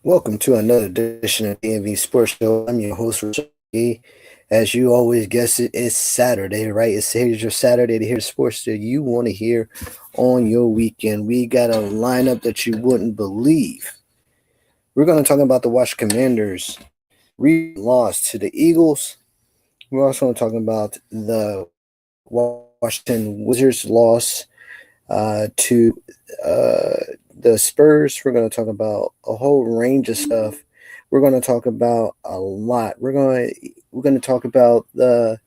Welcome to another edition of DMV Sports Show. I'm your host, Richard. As you always guess it, it's Saturday, right? Here's your Saturday to hear sports that you want to hear on your weekend. We got a lineup that you wouldn't believe. We're going to talk about the Washington Commanders' loss to the Eagles. We're also going to talk about the Washington Wizards' loss to the Spurs. We're going to talk about a whole range of stuff. We're going to talk about a lot. We're going to talk about the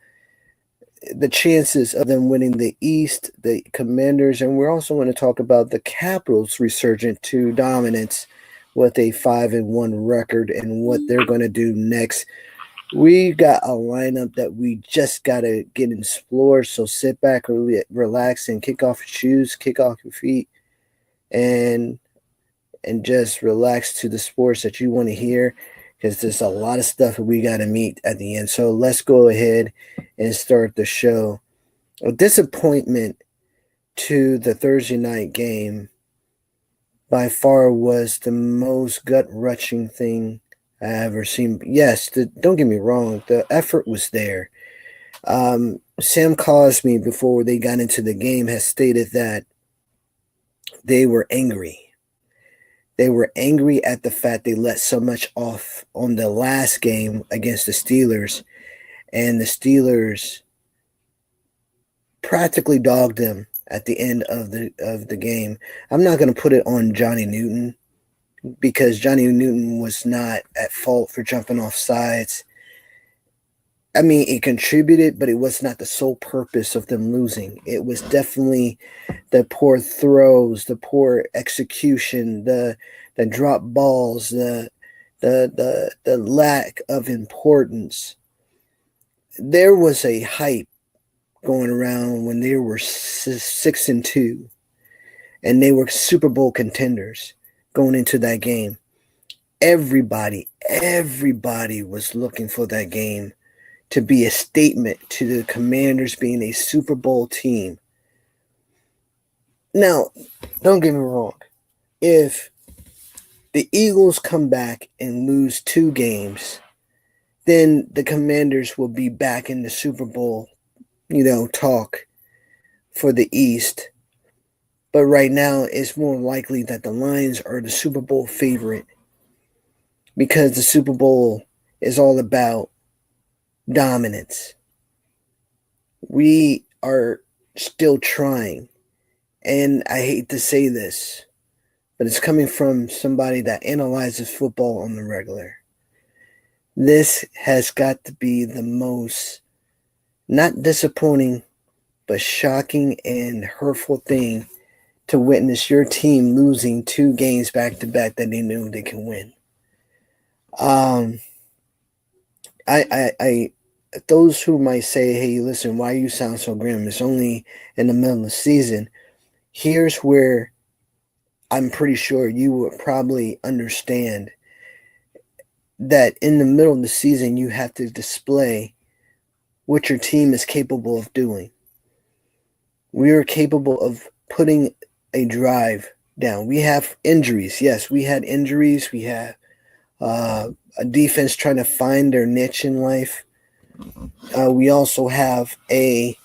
chances of them winning the East, the Commanders, and we're also going to talk about the Capitals' resurgent to dominance with a 5-1 record and what they're going to do next. We got a lineup that we just got to get explored. So sit back, relax, and kick off your shoes, kick off your feet, and just relax to the sports that you want to hear, because there's a lot of stuff that we got to meet at the end. So let's go ahead and start the show. A disappointment to the Thursday night game by far was the most gut-wrenching thing I ever seen. Yes, don't get me wrong, the effort was there. Sam Cosme, before they got into the game, has stated that they were angry. They were angry at the fact they let so much off on the last game against the Steelers, and the Steelers practically dogged them at the end of the game. I'm not going to put it on Johnny Newton, because Johnny Newton was not at fault for jumping off sides. I mean, it contributed, but it was not the sole purpose of them losing. It was definitely the poor throws, the poor execution, the drop balls, the lack of importance. There was a hype going around when they were 6-2, and they were Super Bowl contenders going into that game. Everybody was looking for that game to be a statement to the Commanders being a Super Bowl team. Now, don't get me wrong. If the Eagles come back and lose 2 games, then the Commanders will be back in the Super Bowl, talk for the East. But right now, it's more likely that the Lions are the Super Bowl favorite, because the Super Bowl is all about dominance. We are still trying, and I hate to say this, but it's coming from somebody that analyzes football on the regular. This has got to be the most, not disappointing, but shocking and hurtful thing to witness your team losing 2 games back-to-back that they knew they can win. Those who might say, hey, listen, why you sound so grim? It's only in the middle of the season. Here's where I'm pretty sure you would probably understand that in the middle of the season, you have to display what your team is capable of doing. We are capable of putting a drive down. We have injuries. Yes, we had injuries. We have a defense trying to find their niche in life. We also have a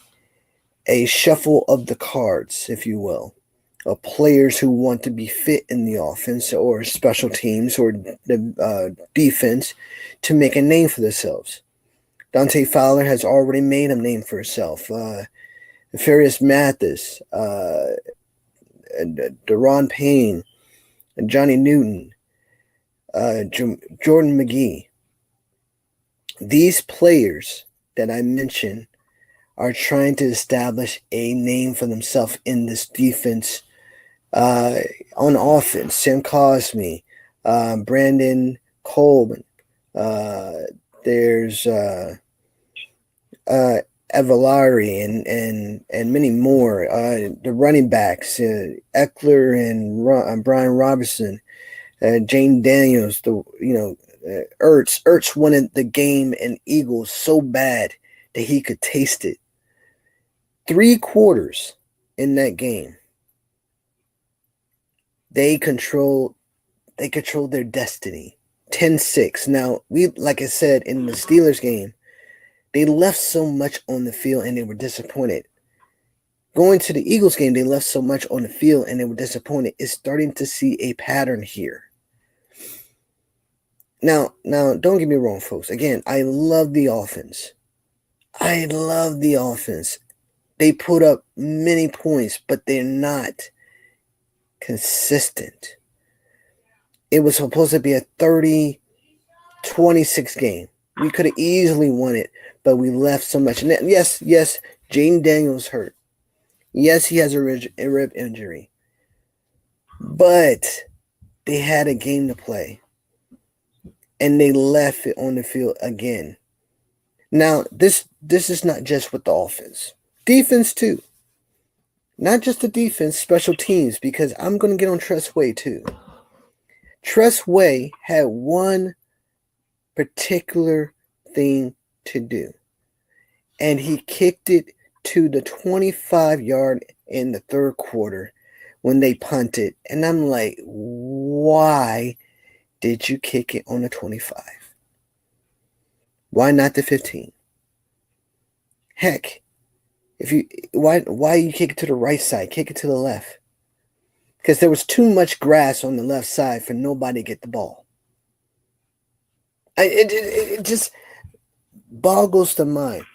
shuffle of the cards, if you will, of players who want to be fit in the offense or special teams or the defense to make a name for themselves. Dante Fowler has already made a name for himself. Nefarious Mathis, Deron Payne, Johnny Newton, Jordan McGee. These players that I mentioned are trying to establish a name for themselves in this defense On offense, Sam Cosme, Brandon Coleman. There's Avalari and many more. The running backs, Eckler and Brian Robinson, Jane Daniels. Ertz wanted the game in Eagles so bad that he could taste it. 3 quarters in that game, they controlled their destiny. 10-6. Now, like I said, in the Steelers game, they left so much on the field and they were disappointed. Going to the Eagles game, they left so much on the field and they were disappointed. It's starting to see a pattern here. Now, don't get me wrong, folks. Again, I love the offense. They put up many points, but they're not consistent. It was supposed to be a 30-26 game. We could have easily won it, but we left so much. And yes, Jaden Daniels hurt. Yes, he has a rib injury. But they had a game to play. And they left it on the field again. Now, this is not just with the offense. Defense, too. Not just the defense, special teams, because I'm going to get on Tress Way, too. Tress Way had one particular thing to do. And he kicked it to the 25-yard in the third quarter when they punted. And I'm like, why did you kick it on the 25? Why not the 15? Heck, why you kick it to the right side? Kick it to the left. Because there was too much grass on the left side for nobody to get the ball. It just boggles the mind.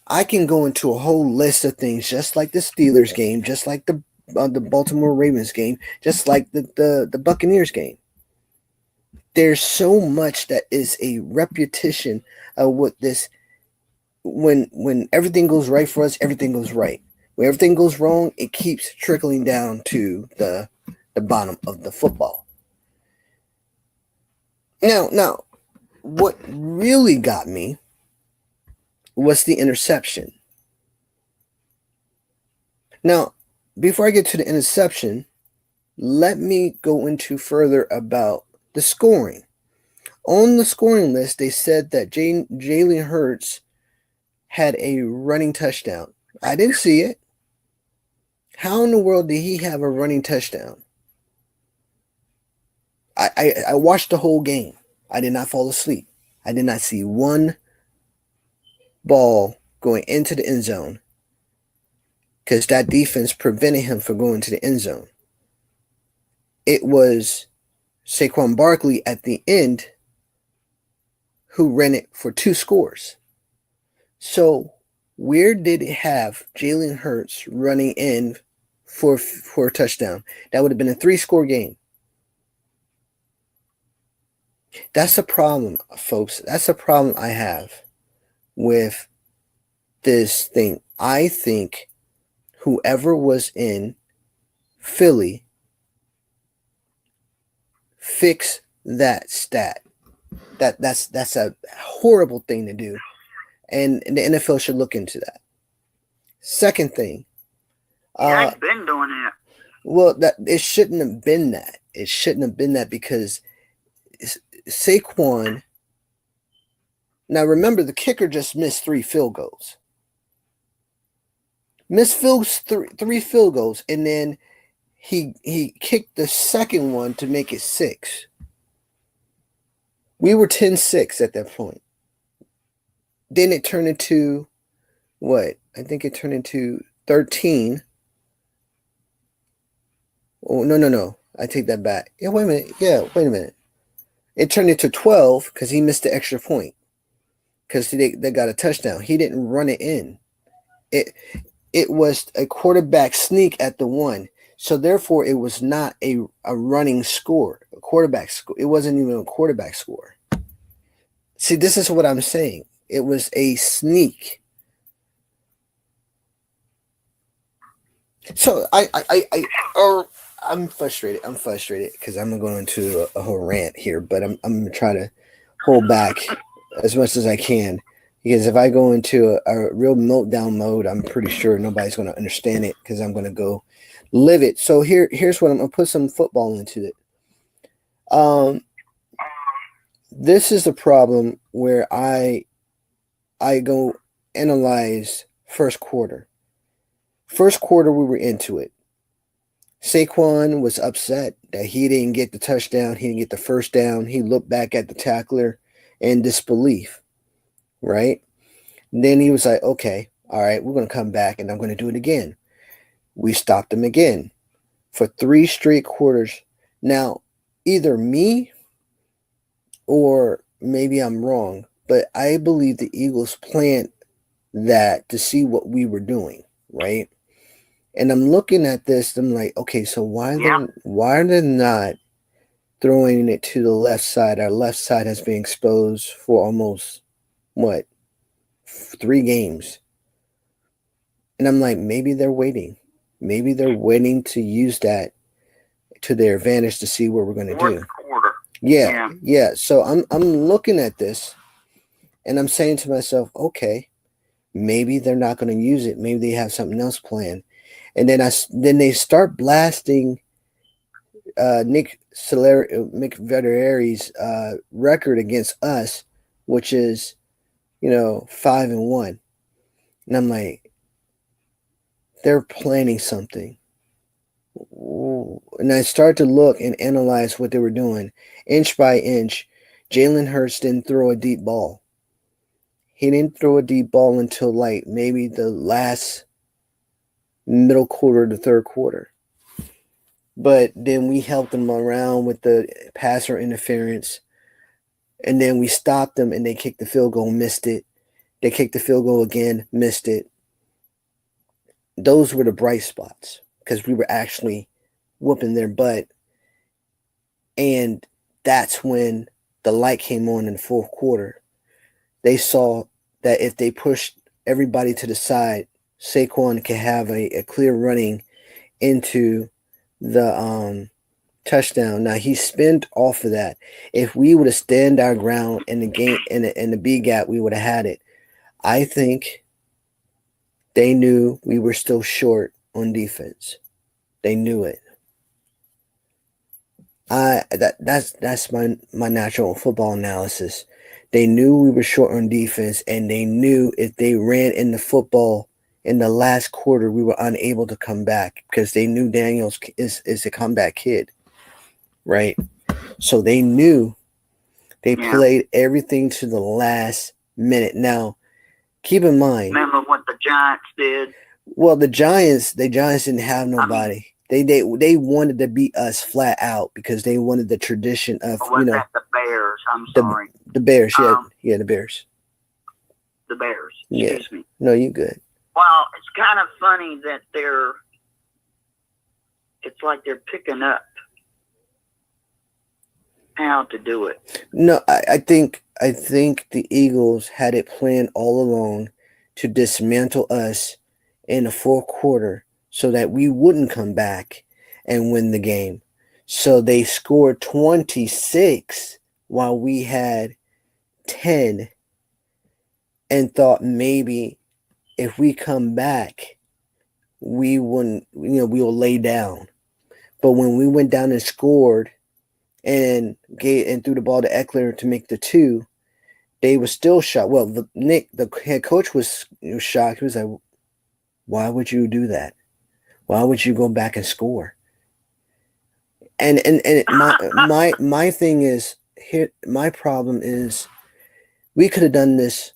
I can go into a whole list of things, just like the Steelers game, just like the Baltimore Ravens game, just like the Buccaneers game. There's so much that is a repetition of what this. When everything goes right for us, everything goes right. When everything goes wrong, it keeps trickling down to the bottom of the football. Now, what really got me was the interception. Now, before I get to the interception, let me go into further about the scoring. On the scoring list, they said that Jalen Hurts had a running touchdown. I didn't see it. How in the world did he have a running touchdown? I watched the whole game. I did not fall asleep. I did not see one ball going into the end zone because that defense prevented him from going to the end zone. It was Saquon Barkley at the end who ran it for 2 scores. So where did it have Jalen Hurts running in for a touchdown? That would have been a 3-score game. That's a problem, folks. That's a problem I have with this thing. I think whoever was in Philly fix that stat. That's a horrible thing to do. And the NFL should look into that. Second thing. I've been doing that. Well, it shouldn't have been that. It shouldn't have been that because Saquon. Now remember, the kicker just missed 3 field goals. Missed 3 field goals, and then he kicked the second one to make it 6. We were 10-6 at that point. Then it turned into what? I think it turned into 13. Oh, no. I take that back. Yeah, wait a minute. It turned into 12 because he missed the extra point. Because they got a touchdown. He didn't run it in. It was a quarterback sneak at the 1. So therefore, it was not a running score. A quarterback score. It wasn't even a quarterback score. See, this is what I'm saying. It was a sneak. So I'm frustrated. I'm frustrated because I'm going into a whole rant here, but I'm gonna try to hold back as much as I can, because if I go into a real meltdown mode, I'm pretty sure nobody's going to understand it because I'm going to go live it. So here's what I'm going to put some football into it. This is the problem where I go analyze first quarter. First quarter, we were into it. Saquon was upset that he didn't get the touchdown. He didn't get the first down. He looked back at the tackler in disbelief, right? And then he was like, okay, all right, we're going to come back and I'm going to do it again. We stopped him again for 3 straight quarters. Now, either me or maybe I'm wrong, but I believe the Eagles planned that to see what we were doing, right? And I'm looking at this, I'm like, okay, so why are they not throwing it to the left side? Our left side has been exposed for almost, 3 games. And I'm like, maybe they're waiting. Maybe they're waiting to use that to their advantage to see what we're going to do. Yeah. So I'm looking at this and I'm saying to myself, okay, maybe they're not going to use it. Maybe they have something else planned. And then they start blasting Nick Vederi's record against us, which is 5-1. And I'm like, they're planning something. And I start to look and analyze what they were doing. Inch by inch, Jalen Hurts didn't throw a deep ball. He didn't throw a deep ball until maybe the last middle quarter, the third quarter. But then we helped them around with the passer interference. And then we stopped them and they kicked the field goal, missed it. They kicked the field goal again, missed it. Those were the bright spots because we were actually whooping their butt. And that's when the light came on in the fourth quarter. They saw that if they pushed everybody to the side, Saquon could have a clear running into the touchdown. Now he spinned off of that. If we would have stand our ground in the game in the B gap, we would have had it. I think they knew we were still short on defense. They knew it. That's my natural football analysis. They knew we were short on defense, and they knew if they ran in the football in the last quarter, we were unable to come back because they knew Daniels is a comeback kid, right? So they knew they played everything to the last minute. Now, keep in mind. Remember what the Giants did? Well, the Giants didn't have nobody. They wanted to beat us flat out because they wanted the tradition of that the Bears? I'm sorry. The Bears, yeah, the Bears. The Bears. Excuse me. No, you good. Well, it's kind of funny that it's like they're picking up how to do it. No, I think the Eagles had it planned all along to dismantle us in the fourth quarter so that we wouldn't come back and win the game. So they scored 26 while we had 10 and thought maybe if we come back, we wouldn't, we'll lay down. But when we went down and scored and threw the ball to Eckler to make the 2, they were still shocked. Well, the head coach was shocked. He was like, why would you do that? Why would you go back and score? And my thing is here. My problem is we could have done this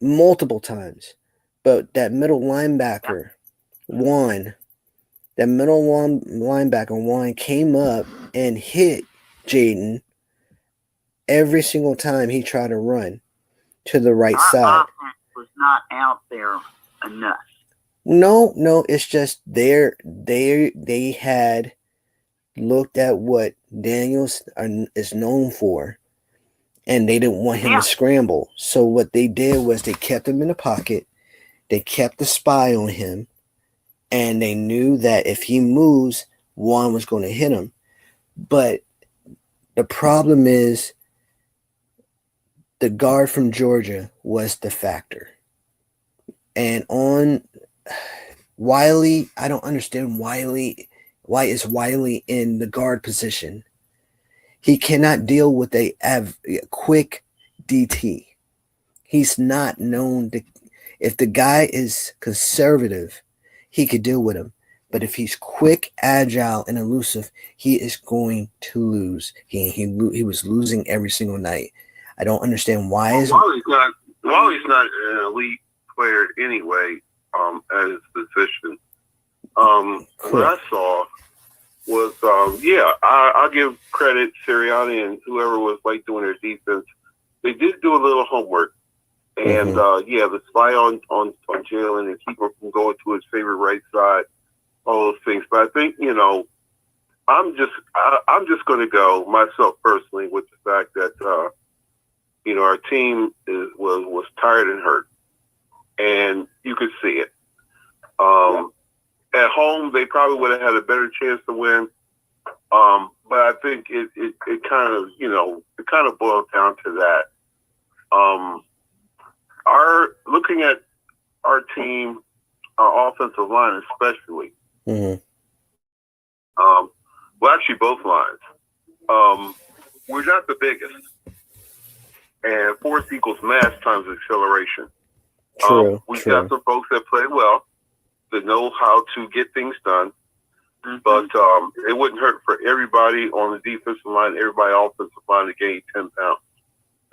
multiple times, but that middle linebacker Juan came up and hit Jaden every single time he tried to run to the right side. Offense was not out there enough. No, it's just they had looked at what Daniels is known for, and they didn't want him to scramble. So what they did was they kept him in the pocket, they kept the spy on him, and they knew that if he moves, Juan was going to hit him. But the problem is the guard from Georgia was the factor. And on Wiley, I don't understand Wiley. Why is Wiley in the guard position? He cannot deal with a quick DT. He's not known to. If the guy is conservative, he could deal with him. But if he's quick, agile, and elusive, he is going to lose. He was losing every single night. I don't understand why. Wally's not an elite player anyway. At his position. What I saw was, I'll give credit Sirianni and whoever was like doing their defense. They did do a little homework, and the spy on Jalen and keep him from going to his favorite right side, all those things. But I think I'm just going to go myself personally with the fact that our team was tired and hurt, and you could see it. At home, they probably would have had a better chance to win. But I think it kind of boils down to that. Looking at our team, our offensive line especially. Mm-hmm. Actually both lines. We're not the biggest. And force equals mass times acceleration. We've got some folks that play well, that know how to get things done. Mm-hmm. But it wouldn't hurt for everybody on the defensive line, everybody offensive line to gain 10 pounds.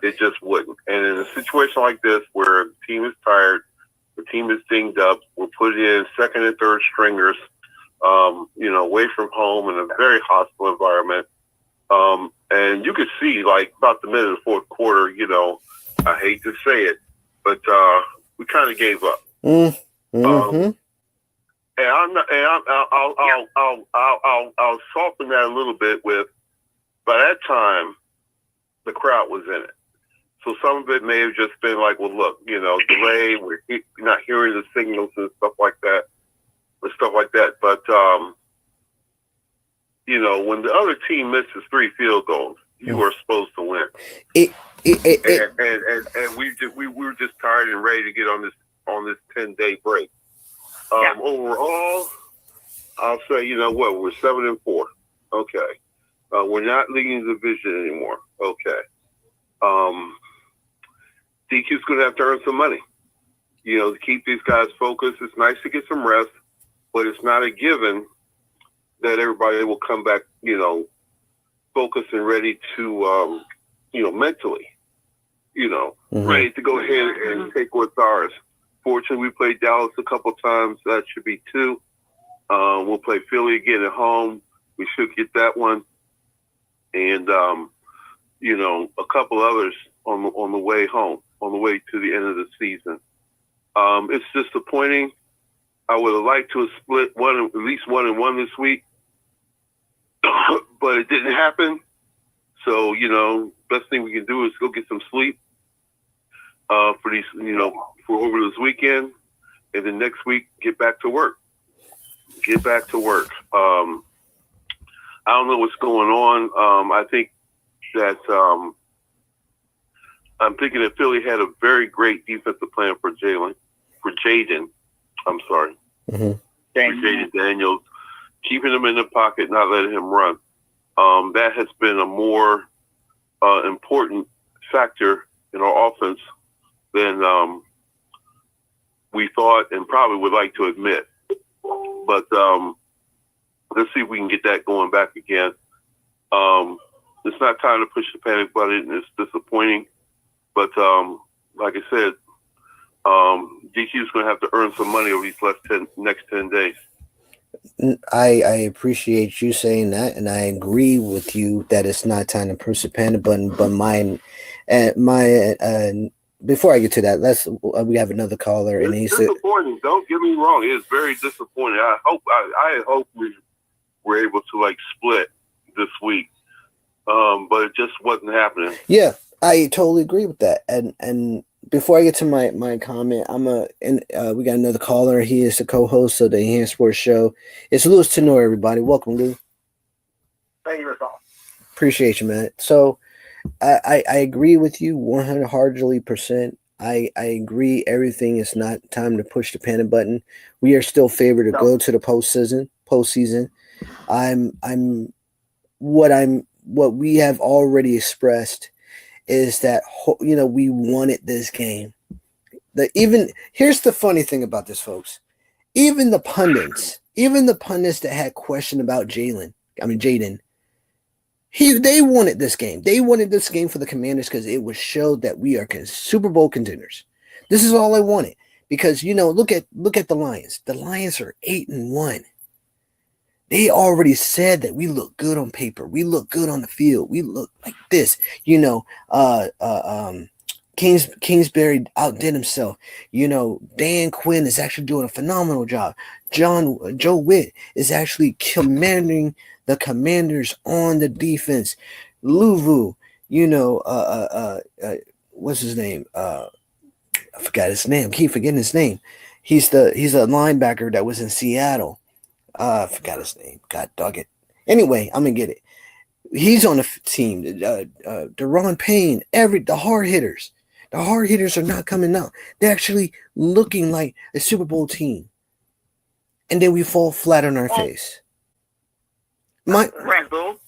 It just wouldn't. And in a situation like this where the team is tired, the team is dinged up, we're putting in second and third stringers, away from home in a very hostile environment. And you could see, like, about the middle of the fourth quarter, I hate to say it, but we kind of gave up. Mm-hmm. I'll soften that a little bit with, by that time, the crowd was in it. So some of it may have just been like, well, look, delay, we're not hearing the signals and stuff like that. But, when the other team misses 3 field goals, you are supposed to win. And we were just tired and ready to get on this 10-day break. Overall, I'll say, we're 7-4. Okay. We're not leading the division anymore. Okay. DQ's going to have to earn some money, to keep these guys focused. It's nice to get some rest, but it's not a given that everybody will come back, focused and ready to, mentally, ready to go ahead and take what's ours. Fortunately, we played Dallas a couple times. That should be 2. We'll play Philly again at home. We should get that one. And, a couple others on the way home, on the way to the end of the season. It's disappointing. I would have liked to have split at least 1-1 this week, but it didn't happen. So, best thing we can do is go get some sleep for these, for over this weekend, and then next week get back to work. I don't know what's going on. I think that I'm thinking that Philly had a very great defensive plan for Jaden. I'm sorry. Mm-hmm. For Jaden Daniels, keeping him in the pocket, not letting him run. That has been a more important factor in our offense than we thought and probably would like to admit. But let's see if we can get that going back again. It's not time to push the panic button. It's disappointing. But like I said, DQ's going to have to earn some money over these next 10 days. I appreciate you saying that, and I agree with you that it's not time to push the panic button. But before I get to that, we have another caller, and it's disappointing. Don't get me wrong; it's very disappointing. I hope we were able to split this week, but it just wasn't happening. Yeah, I totally agree with that, and before I get to my comment, we got another caller. He is the co-host of the Enhanced Sports Show. It's Louis Tenor, everybody. Welcome, Lou. Thank you, Mr. Appreciate you, man. So I agree with you 100%. I agree everything is not time to push the panic button. We are still favored to go to the postseason. What we have already expressed is that we wanted this game. Here's the funny thing about this, folks. Even the pundits that had question about Jaden, they wanted this game. They wanted this game for the Commanders because it would show that we are Super Bowl contenders. This is all I wanted because look at the Lions. The Lions are 8-1. They already said that we look good on paper. We look good on the field. We look like this. Kingsbury outdid himself. Dan Quinn is actually doing a phenomenal job. Joe Witt is actually commanding the Commanders on the defense. Luvu, what's his name? I forgot his name. I keep forgetting his name. He's a linebacker that was in Seattle. I forgot his name. God dog it. Anyway, I'm gonna get it. He's on the team. Deron Payne. The hard hitters. The hard hitters are not coming out. They're actually looking like a Super Bowl team. And then we fall flat on our face. Randall.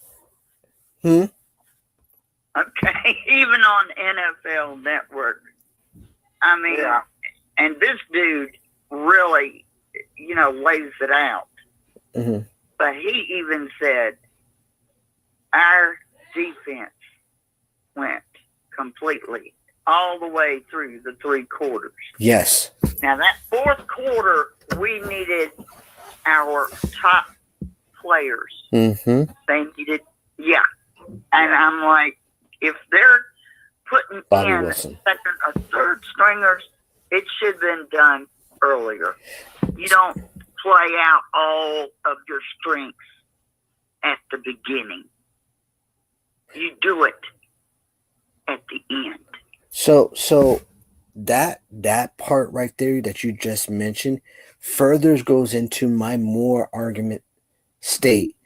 Okay. Even on NFL Network. I mean, and this dude really, lays it out. Mm-hmm. But he even said our defense went completely all the way through the 3 quarters. Yes. Now that 4th quarter, we needed our top players. Mm-hmm. They needed, and I'm like, if they're putting Bobby in Wilson. second or third stringers, it should have been done earlier. You don't play out all of your strengths at the beginning. You do it at the end. So that part right there that you just mentioned further goes into my more argument state.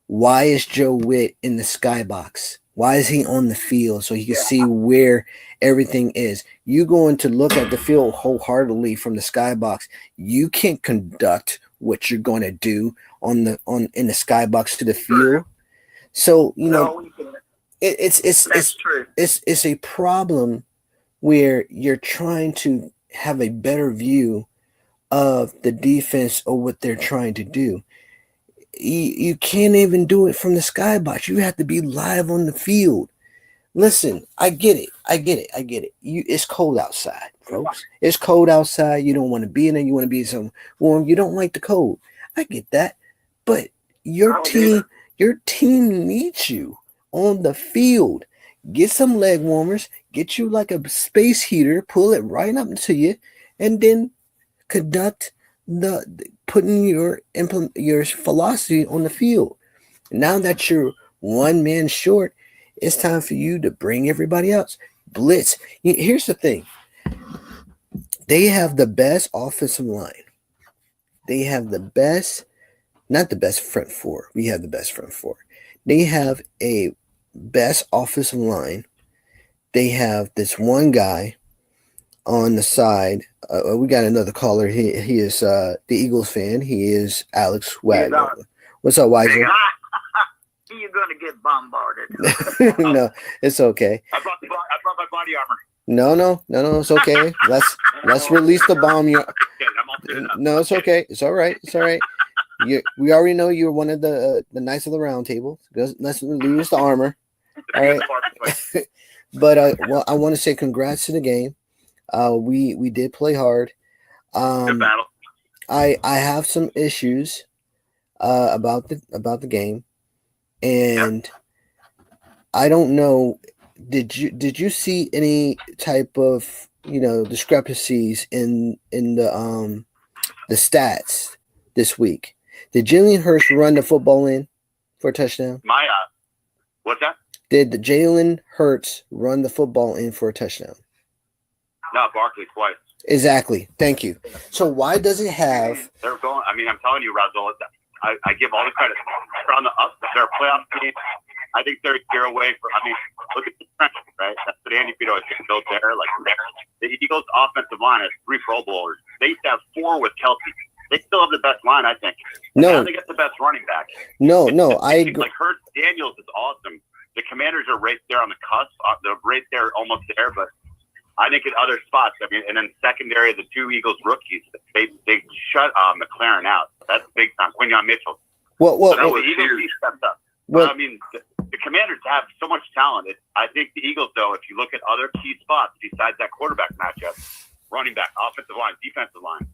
Why is Joe Witt in the skybox? Why is he on the field so he can see where everything is? You going to look at the field wholeheartedly from the skybox. You can't conduct what you're going to do in the skybox to the field. So it's a problem where you're trying to have a better view of the defense or what they're trying to do. You can't even do it from the skybox. You have to be live on the field. Listen, I get it. It's cold outside, folks. It's cold outside. You don't want to be in it. You want to be in some warm. You don't like the cold. I get that. But your team needs you on the field. Get some leg warmers. Get you like a space heater. Pull it right up to you, and then conduct putting your philosophy on the field. Now that you're one man short, it's time for you to bring everybody else. Blitz. Here's the thing. They have the best offensive line. They have the best, not the best front four. We have the best front four. They have a best offensive line. They have this one guy on the side. We got another caller. He is the Eagles fan. He is Alex Wagner. What's up, Weiser? You're going to get bombarded. No, it's okay. I brought my body armor. No, it's okay. Let's release the bomb. No, it's okay. It's all right. We already know you're one of the knights of the round table. Let's release the armor. All right. But I want to say congrats to the game. We did play hard. Good battle. I have some issues about the game, and I don't know. Did you see any type of discrepancies in the stats this week? Did Jalen Hurts run the football in for a touchdown? What's that? Did Jalen Hurts run the football in for a touchdown? No, Barkley twice. Exactly. Thank you. So why does it have? They're going. I mean, I'm telling you, Razul, I give all the credit. They're on the up. They're a playoff team. I think they're a year away from. I mean, look at the trenches, right? That's what Andy Vito has built there. Like the Eagles' offensive line has 3 Pro Bowlers. They used to have 4 with Kelsey. They still have the best line, I think. No, now they get the best running back. No, I agree. Like Hurts Daniels is awesome. The Commanders are right there on the cusp. They're right there, almost there, but. I think in other spots, I mean, and then secondary, the 2 Eagles rookies, they shut McLaren out. That's big time. Quinyon Mitchell. Well, the Eagles stepped up. Well, I mean, the Commanders have so much talent. I think the Eagles, though, if you look at other key spots besides that quarterback matchup, running back, offensive line, defensive line,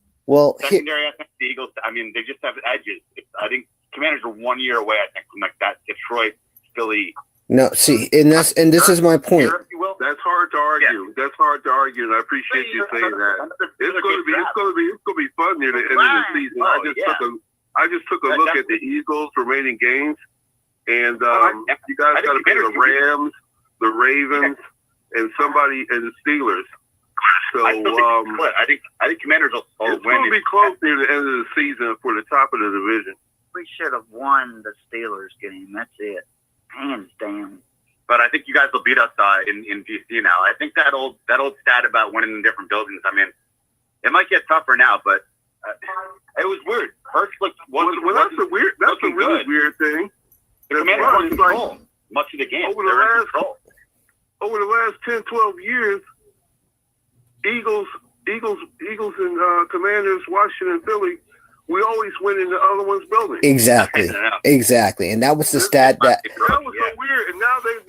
secondary, I think the Eagles, I mean, they just have edges. I think Commanders are 1 year away, I think, from like that Detroit, Philly. No, see, and this is my point. That's hard to argue. Yeah. That's hard to argue, and I appreciate you saying that. It's going to be fun near the end of the season. I just took a look at the Eagles' remaining games, and you guys got to play the Rams, the Ravens, and the Steelers. So I think Commanders will win. It's going to be close near the end of the season for the top of the division. We should have won the Steelers game. That's it. Hands down. But I think you guys will beat us in DC now. I think that old stat about winning in different buildings. I mean, it might get tougher now, but it was weird. Hurts looked that's a really weird thing. The Commanders were in control much of the game. Over the last 10, 12 years, Eagles and Commanders, Washington, Philly. We always win in the other one's building. Exactly, and that was the stat that was so weird. And now the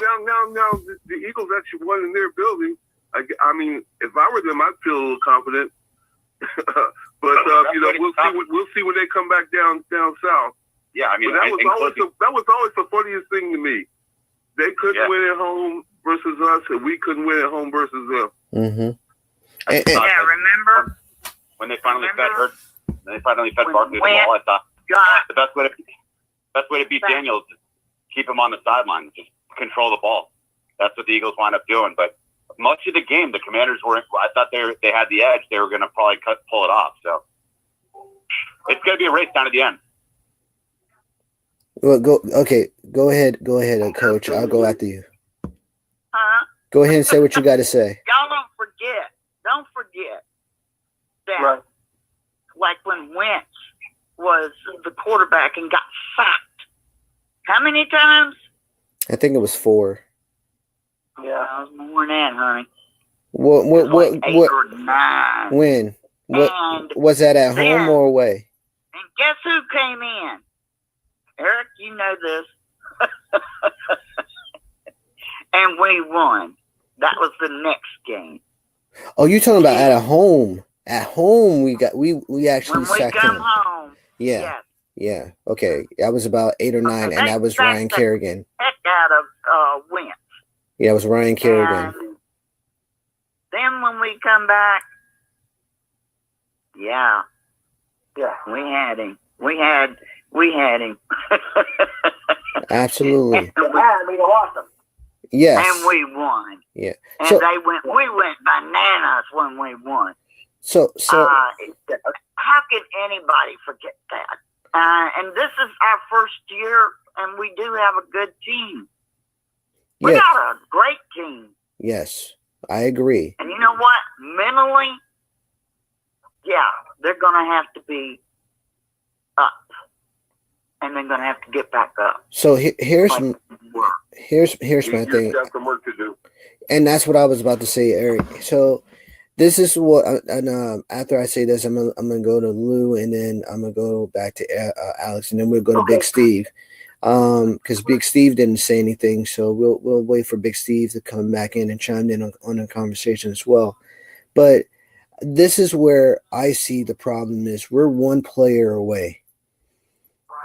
Eagles actually won in their building. I mean, if I were them, I'd feel a little confident. But we'll see when they come back down south. Yeah, I mean, that was always the funniest thing to me. They couldn't win at home versus us, and we couldn't win at home versus them. Mm-hmm. Remember when they finally fed Hurts. And they finally fed Barkley the ball. I thought the best way to beat Daniels is keep him on the sideline, just control the ball. That's what the Eagles wind up doing. But much of the game, the Commanders were. I thought they had the edge. They were going to probably pull it off. So it's going to be a race down to the end. Well, go ahead, Coach. I'll go after you. Go ahead and say what you got to say. Y'all don't forget that. Right. Like when Wentz was the quarterback and got sacked. How many times? I think it was 4. Yeah, it was more than that, honey. What? 8 or 9. When? What was that at home or away? And guess who came in? Eric, you know this. And we won. That was the next game. Oh, you're talking about at home. At home, we actually sacked him. When we come home. Yeah. Okay, that was about 8 or 9, and that was Ryan Kerrigan. Heck out of Wentz. Yeah, it was Ryan Kerrigan. And then when we come back, we had him. We had him. Absolutely. And we lost him. Yes. And we won. Yeah. And we went bananas when we won. So how can anybody forget that? And this is our first year, and we do have a good team. We got a great team. Yes, I agree. And you know what? Mentally, they're going to have to be up, and they're going to have to get back up. So here's my thing. Got some work to do. And that's what I was about to say, Eric. So this is what, and after I say this, I'm gonna go to Lou, and then I'm gonna go back to Alex, and then we'll go to Big Steve, because Big Steve didn't say anything, so we'll wait for Big Steve to come back in and chime in on the conversation as well. But this is where I see the problem is we're one player away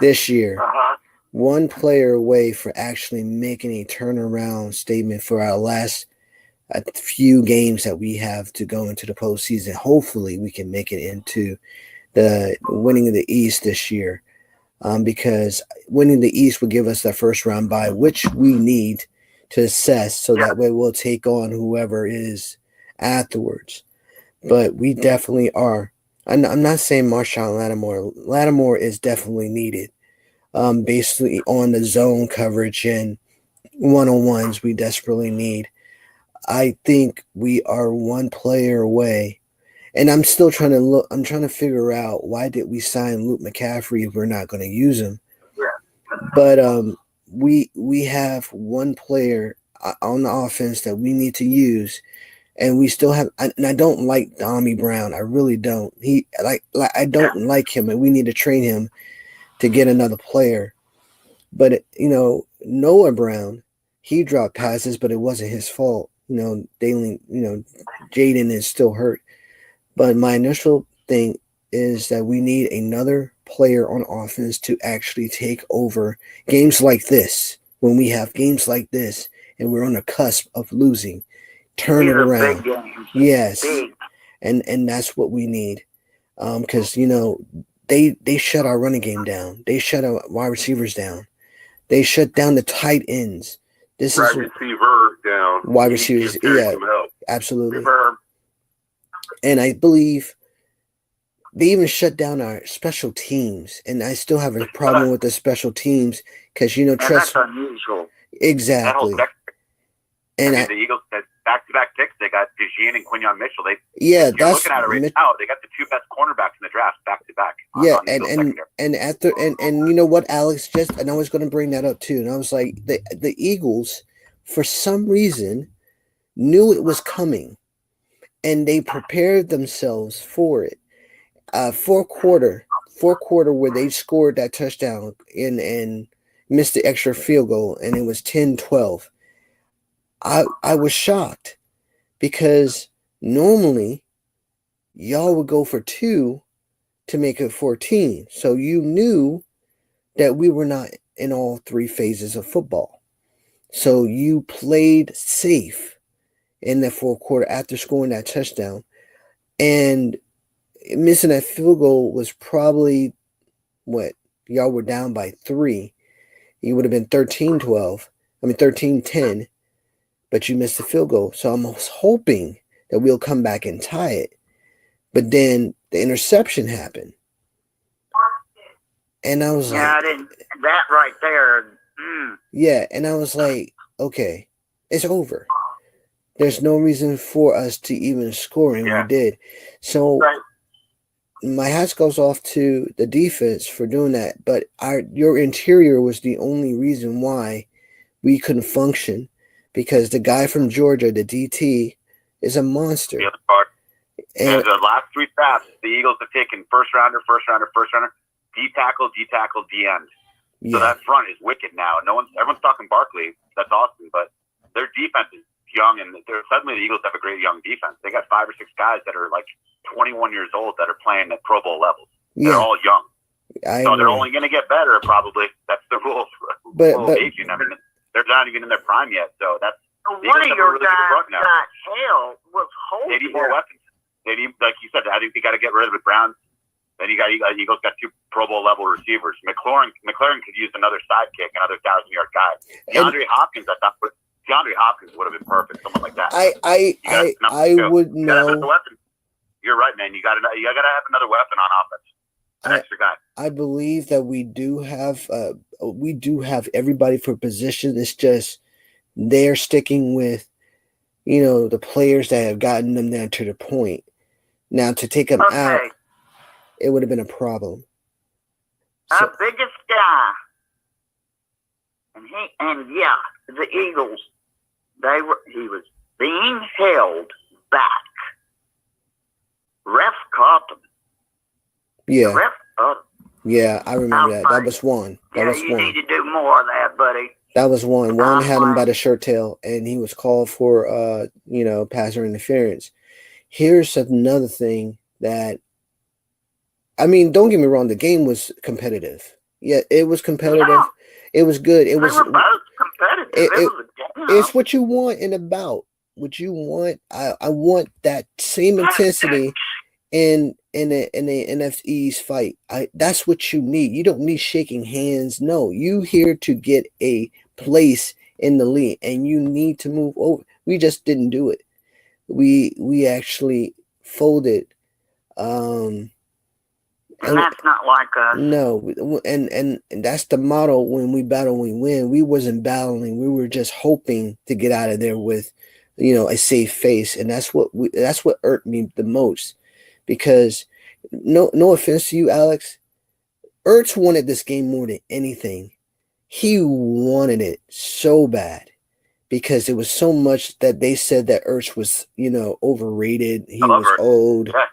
this year. One player away for actually making a turnaround statement for our last few games that we have to go into the postseason. Hopefully we can make it into the winning of the East this year, because winning the East will give us the first round bye, which we need to assess, so that way we'll take on whoever is afterwards. but we definitely are. I'm not saying Marshawn Lattimore. Lattimore is definitely needed. Basically on the zone coverage and one-on-ones we desperately need. I think we are one player away. And I'm still trying to look. I'm trying to figure out why did we sign Luke McCaffrey if we're not going to use him. But we have one player on the offense that we need to use, and we still have. And I don't like Dommy Brown. I really don't. I don't like him, and we need to train him to get another player. But Noah Brown, he dropped passes, but it wasn't his fault. Jaden is still hurt. But my initial thing is that we need another player on offense to actually take over games like this. When we have games like this and we're on the cusp of losing, turn it around. Big games. Yes, big. And that's what we need. Because they shut our running game down. They shut our wide receivers down. They shut down the tight ends. This wide is receiver down. Wide receivers, yeah, absolutely. And I believe they even shut down our special teams, and I still have a problem with the special teams because that's unusual. Exactly. And the Eagles had back-to-back picks. They got DeJean and Quinyon Mitchell. You're looking at it right now. They got the two best cornerbacks in the draft back-to-back. Yeah, and you know what, Alex? And I was going to bring that up too. And I was like, the Eagles, for some reason, knew it was coming, and they prepared themselves for it. Fourth quarter where they scored that touchdown and missed the extra field goal, and it was 10-12. I was shocked because normally y'all would go for 2 to make it 14. So you knew that we were not in all 3 phases of football. So you played safe in the fourth quarter after scoring that touchdown. And missing that field goal was probably y'all were down by 3. You would have been 13-10. But you missed the field goal. So I'm hoping that we'll come back and tie it. But then the interception happened. And I was that right there. Yeah, and I was like, okay, it's over. There's no reason for us to even score, and we did. So my hat goes off to the defense for doing that. But your interior was the only reason why we couldn't function. Because the guy from Georgia, the DT, is a monster. The other part. And the last 3 drafts, the Eagles have taken first rounder, D tackle, D end. So that front is wicked now. Everyone's talking Barkley. That's awesome, but their defense is young, and suddenly the Eagles have a great young defense. They got 5 or 6 guys that are like 21 years old that are playing at Pro Bowl levels. They're all young, so they're only going to get better. Probably that's the rule of aging. I mean, they're not even in their prime yet, so that's one of your guys got hell was holding. They need more weapons. They need, like you said, I think they got to get rid of the Browns. Then Eagles got 2 Pro Bowl level receivers. McLaurin could use another sidekick, another 1,000-yard guy. DeAndre Hopkins, I thought DeAndre Hopkins would have been perfect, someone like that. I would know. You're right, man. You got to have another weapon on offense. An extra guy. I believe that we do have everybody for position. It's just they're sticking with the players that have gotten them there to the point. Now to take them out, it would have been a problem. Our biggest guy, the Eagles, he was being held back. Ref caught him. Yeah. Ref caught him. Yeah, I remember that. That was one. You need to do more of that, buddy. That was one. One had him by the shirt tail, and he was called for, passer interference. Here's another thing that, I mean, don't get me wrong. The game was competitive. Yeah, it was competitive. Yeah. It was good. It was both competitive. It's what you want in a bout. What you want. I want that same intensity in the NFC's fight. That's what you need. You don't need shaking hands. No, you here to get a place in the league, and you need to move over. We just didn't do it. We actually folded. And that's not like us. No, and that's the motto: when we battle, we win. We wasn't battling; we were just hoping to get out of there with, a safe face, and that's what irked me the most, because no offense to you, Alex, Ertz wanted this game more than anything. He wanted it so bad because it was so much that they said that Ertz was, overrated. He was old. Yeah.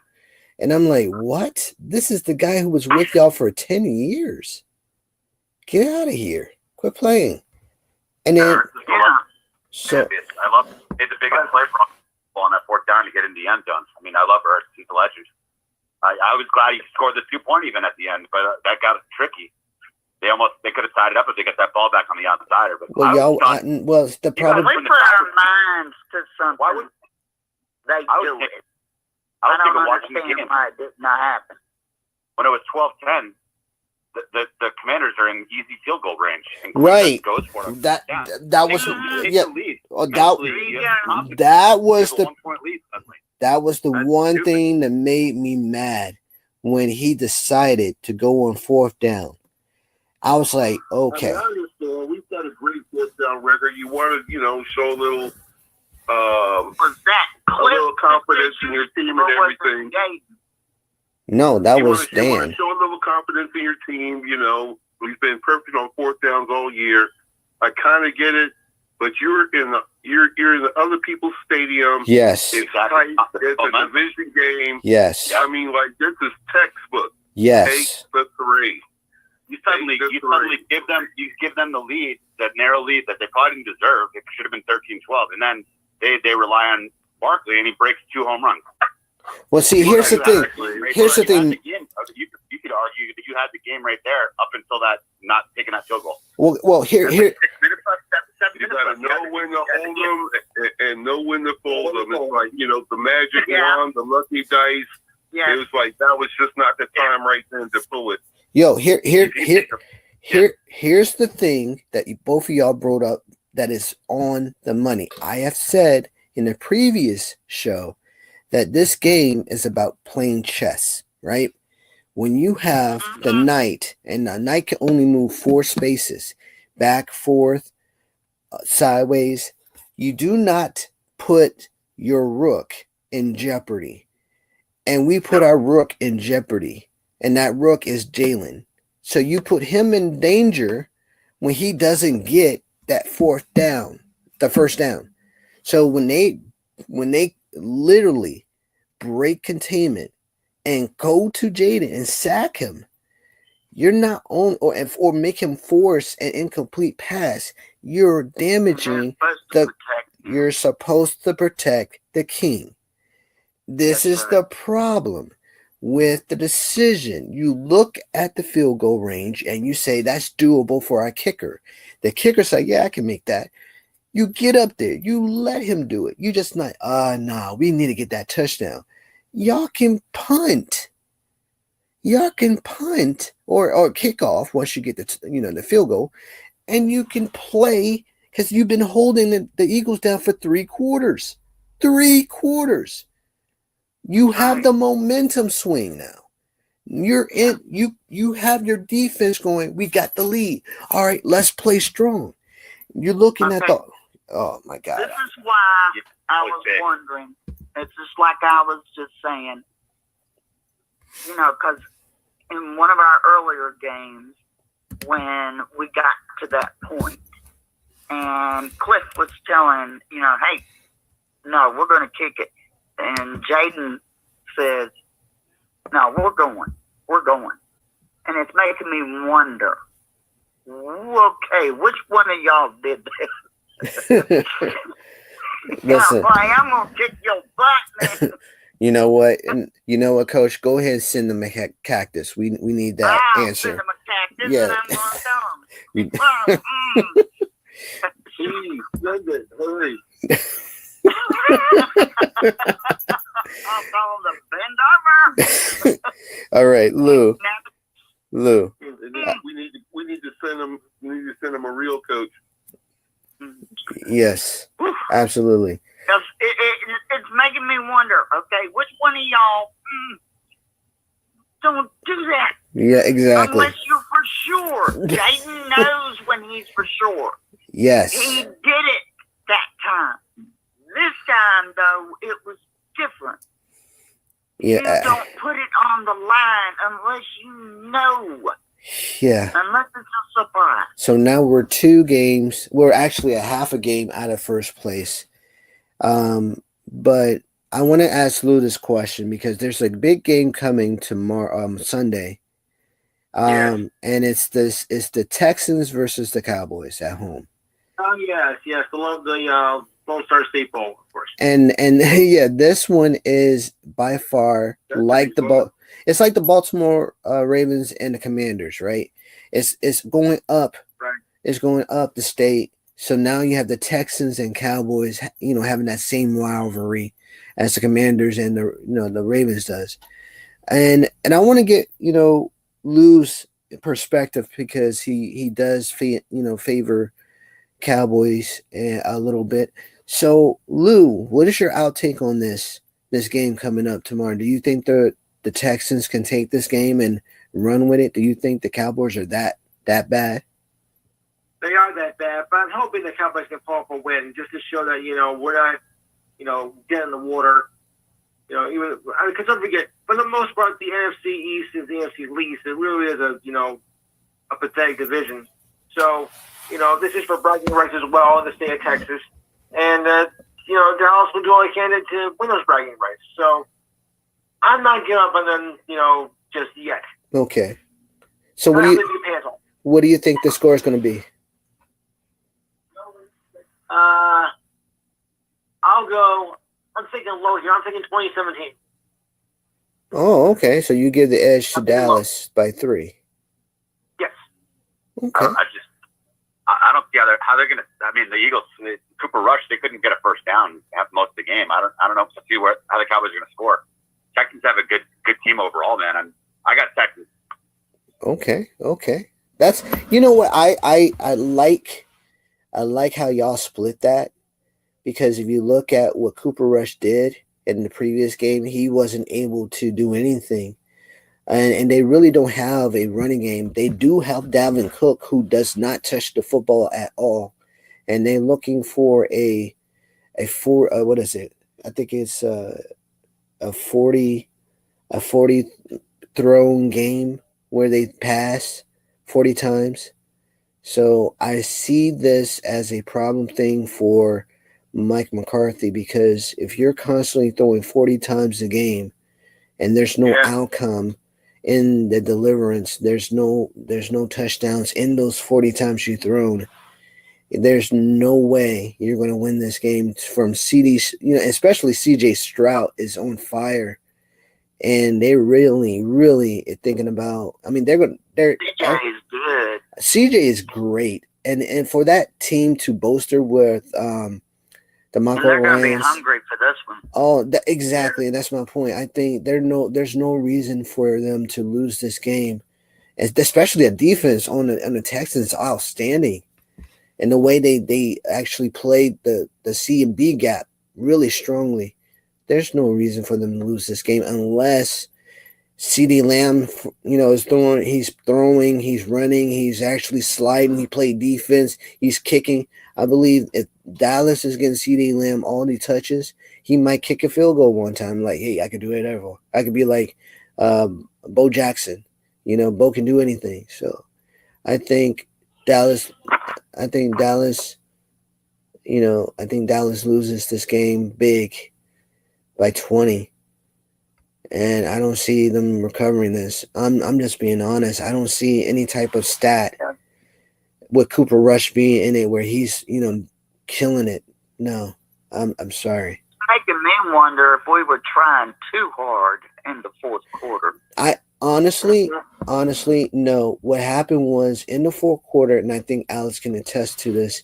And I'm like, what? This is the guy who was with y'all for 10 years. Get out of here. Quit playing. And then, so I love he's the biggest play for on that fourth down to get in the end zone. I mean, I love Ertz. He's a legend. I was glad he scored the 2-point even at the end, but that got tricky. They could have tied it up if they get that ball back on the outside. But the problem. We put our minds to something. Why would they do it? I don't understand why it did not happen. When it was 12-10, the Commanders are in easy field goal range. And Right. Goes for them. That was that was the one thing that made me mad when he decided to go on fourth down. I was like, okay. I understand. We've got a great fourth down record. You want to, show a little confidence in your team and everything. No, that was Dan. You want to show a little confidence in your team. We've been perfect on fourth downs all year. I kind of get it, but you're in the other people's stadium. Yes. It's tight. It's a division game. Yes. I mean, this is textbook. Yes. Take the 3. You suddenly give them the lead, that narrow lead that they probably didn't deserve. It should have been 13-12, and then they rely on Barkley, and he breaks 2 home runs. Well, see, here's the thing. Here's the thing. You could argue that you had the game right there up until that not taking that field goal. Well, here. You got to know when to hold them and know when to fold them. It's like, the magic wand, the lucky dice. Yeah. It was like that was just not the time right then to pull it. Yo, here's the thing that both of y'all brought up that is on the money. I have said in the previous show that this game is about playing chess, right? When you have the knight, and the knight can only move 4 spaces, back, forth, sideways, you do not put your rook in jeopardy. And we put our rook in jeopardy. And that rook is Jalen. So you put him in danger when he doesn't get that fourth down, the first down. So when they literally break containment and go to Jaden and sack him, you're not on or make him force an incomplete pass. You're damaging you're supposed to protect the king. This is the problem with the decision. You look at the field goal range and you say that's doable for our kicker. The kicker say, yeah, I can make that. You get up there, you let him do it. You just not, we need to get that touchdown. Y'all can punt. Y'all can punt or kick off once you get the field goal, and you can play because you've been holding the Eagles down for 3 quarters. 3 quarters. You have the momentum swing now. You're in. You have your defense going. We got the lead. All right, let's play strong. You're looking at the. Oh my God. This is why I was wondering. It's just like I was just saying. Because in one of our earlier games, when we got to that point, and Cliff was telling, hey, no, we're going to kick it. And Jaden says, no, we're going. And it's making me wonder, okay, which one of y'all did this? Listen, I'm going to kick your butt, man. You know what? And you know what, Coach? Go ahead and send them a cactus. We need that answer. Send them a cactus, yeah. And I'm going to tell them. Please, send it. Hurry. I'll tell them to bend over. All right, Lou. We need to send them. We need to send them a real coach. Yes, absolutely. It's making me wonder, okay, which one of y'all don't do that? Yeah, exactly. Unless you're for sure. Jaden knows when he's for sure. Yes. He did it that time. This time, though, it was different. Yeah. You don't put it on the line unless you know. Yeah. Unless it's a surprise. So now we're 2 games. We're actually a half a game out of first place. But I want to ask Lou this question because there's a big game coming tomorrow, Sunday. And it's the Texans versus the Cowboys at home. Oh yes, the Lone Star State Bowl, of course. And yeah, this one is by far like it's like the Baltimore Ravens and the Commanders, right? It's going up. Right. It's going up the state. So now you have the Texans and Cowboys, having that same rivalry as the Commanders and the Ravens does. And I want to get, Lou's perspective because he does favor Cowboys a little bit. So Lou, what is your outtake on this game coming up tomorrow? Do you think the Texans can take this game and run with it? Do you think the Cowboys are that bad? They are that bad, but I'm hoping the Cowboys can pull up a win just to show that we're not dead in the water. Even because don't forget, for the most part, the NFC East is the NFC least. It really is a pathetic division. So this is for bragging rights as well in the state of Texas, and Dallas will do all they can to win those bragging rights. So I'm not giving up on them, just yet. Okay. So what do you think the score is going to be? I'll go. I'm thinking low here. I'm thinking 2017. Oh, okay. So you give the edge to Dallas by 3. Yes. Okay. I don't see how they're going to. I mean, the Eagles, Cooper Rush, they couldn't get a first down half most of the game. I don't know how the Cowboys are going to score. Texans have a good team overall, man. I got Texans. Okay. That's what I like how y'all split that, because if you look at what Cooper Rush did in the previous game, he wasn't able to do anything. And they really don't have a running game. They do have Dalvin Cook, who does not touch the football at all. And they're looking for what is it? I think it's a 40 thrown game where they pass 40 times. So I see this as a problem thing for Mike McCarthy, because if you're constantly throwing 40 times a game and there's no outcome in the deliverance, there's no touchdowns in those 40 times you've thrown, there's no way you're going to win this game. From CD, especially CJ Stroud is on fire, and they're really thinking about. I mean, CJ is good. CJ is great, and for that team to bolster with DeMarco they're going to be Ryans, hungry for this one. Oh, exactly. That's my point. I think there's no reason for them to lose this game, especially a defense on the Texans outstanding, and the way they actually played the C and B gap really strongly. There's no reason for them to lose this game unless CeeDee Lamb, is throwing. He's throwing. He's running. He's actually sliding. He played defense. He's kicking. I believe if Dallas is getting CeeDee Lamb all he touches, he might kick a field goal one time. Like, hey, I could do whatever. I could be like Bo Jackson. Bo can do anything. So I think Dallas loses this game big by 20. And I don't see them recovering this. I'm just being honest. I don't see any type of stat with Cooper Rush being in it where he's, killing it. No, I'm sorry. Making me wonder if we were trying too hard in the fourth quarter. I honestly, no. What happened was in the fourth quarter, and I think Alex can attest to this,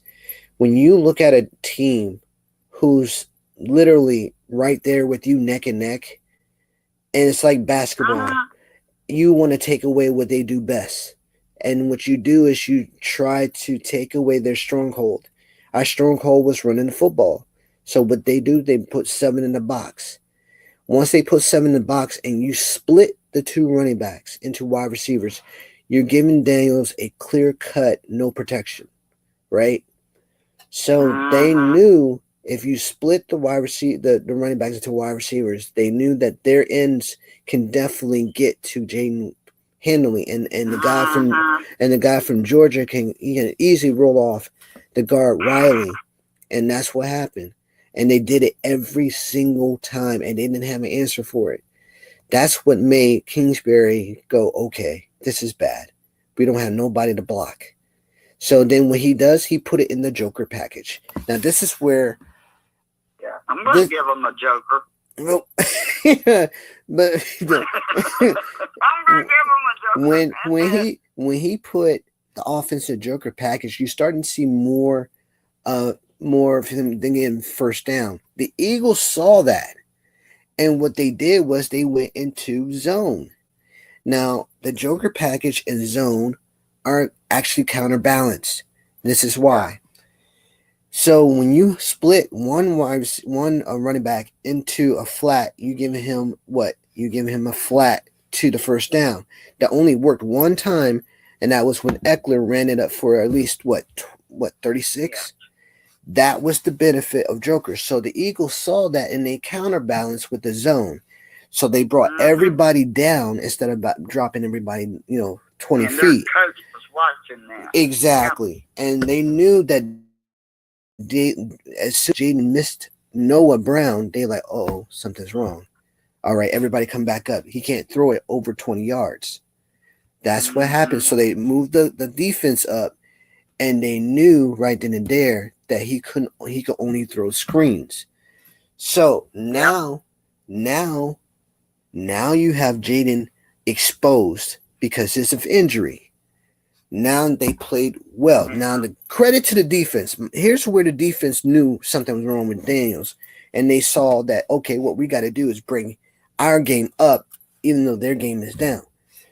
when you look at a team who's literally right there with you neck and neck, and it's like basketball, you want to take away what they do best. And what you do is you try to take away their stronghold. Our stronghold was running the football. So what they do, they put 7 in the box. Once they put 7 in the box and you split the 2 running backs into wide receivers, you're giving Daniels a clear cut, no protection, right? So they knew if you split the the running backs into wide receivers, they knew that their ends can definitely get to Jaden handily, and the guy from Georgia can easily roll off the guard Riley, and that's what happened. And they did it every single time, and they didn't have an answer for it. That's what made Kingsbury go, okay, this is bad. We don't have nobody to block. So then what he does, he put it in the Joker package. Now this is where I'm going to give him a Joker. Well, yeah, but I'm going to give him a Joker. when he put the offensive Joker package, you starting to see more of him than getting first down. The Eagles saw that, and what they did was they went into zone. Now the Joker package and zone are actually counterbalanced. This is why. So when you split one running back into a flat, you give him what? You give him a flat to the first down. That only worked one time, and that was when Eckler ran it up for at least what 36. That was the benefit of Joker. So the Eagles saw that, and they counterbalanced with the zone. So they brought everybody down instead of dropping everybody, 20 and feet. Their coach was watching that. Exactly, and they knew that. As soon as Jaden missed Noah Brown, they like, oh, something's wrong. All right, everybody come back up. He can't throw it over 20 yards. That's what happened. So they moved the defense up, and they knew right then and there that he could only throw screens. So now you have Jaden exposed because of injury. Now they played well. Now the credit to the defense. Here's where the defense knew something was wrong with Daniels, and they saw that, okay, what we got to do is bring our game up, even though their game is down.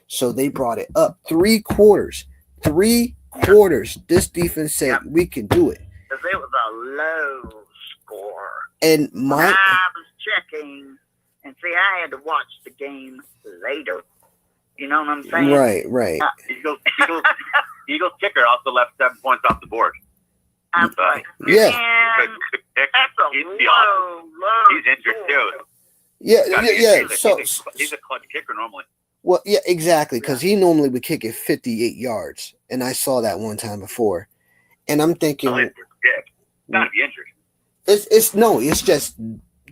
So they brought it up 3 quarters. 3 quarters. This defense said we can do it. Because it was a low score. And I was checking, and see, I had to watch the game later. You know what I'm saying? Right. Eagles kicker also left 7 points off the board. I'm like, yeah. That's a low. He's injured too. Yeah. He's a clutch kicker normally. Well, yeah, exactly, because he normally would kick it 58 yards, and I saw that one time before, and I'm thinking, Gotta be injured. It's just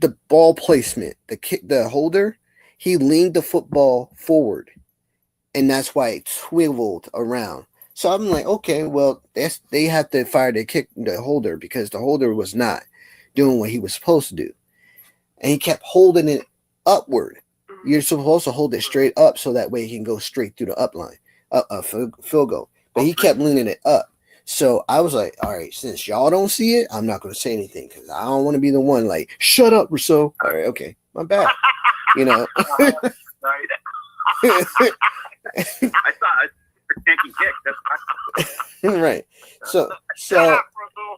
the ball placement, the holder. He leaned the football forward, and that's why it swiveled around. So I'm like, okay, well, they have to fire the holder because the holder was not doing what he was supposed to do, and he kept holding it upward. You're supposed to hold it straight up so that way he can go straight through the up line, field goal. But he kept leaning it up. So I was like, all right, since y'all don't see it, I'm not going to say anything because I don't want to be the one like, shut up, Rousseau. All right, okay, my bad. Right. I thought taking kicks. Right. So